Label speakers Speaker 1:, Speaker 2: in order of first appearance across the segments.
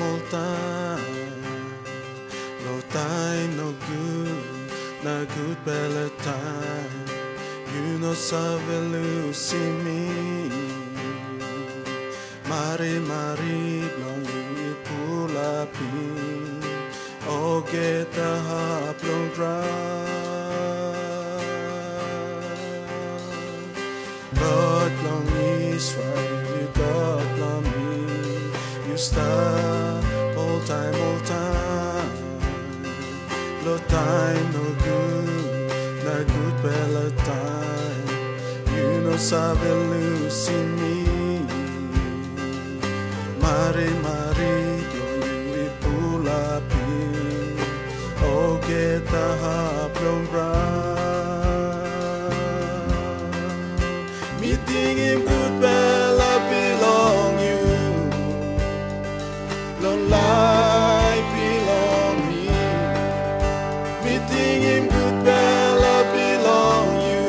Speaker 1: oltaim. No time, no good, no gutpela time. You know save lusim. Marimari, bilong, pulapim. Olgeta, graun. God long Israel, you God long me. You stap, oltaim. No time, no good, no gutpela time. You know save lusim. Marimari, bilong, pulapim. Olgeta, me tingim gutpela bilong you. Long laip bilong me. Me tingim gutpela bilong you.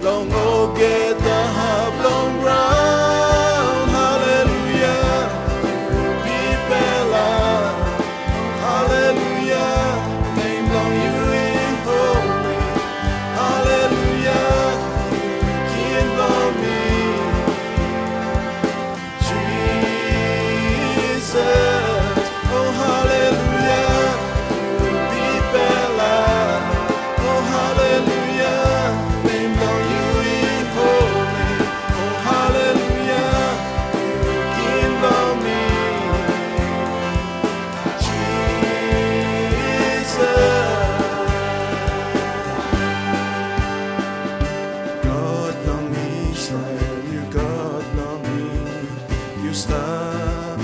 Speaker 1: Long Olgeta, long graun. Hallelujah, Bikpela. Hallelujah, name long you in holy. Hallelujah, Jesus, oh hallelujah, Bikpela, oh hallelujah, name long you in holy, oh hallelujah, King of me, Jesus. God long Israel, you God long me, you stop.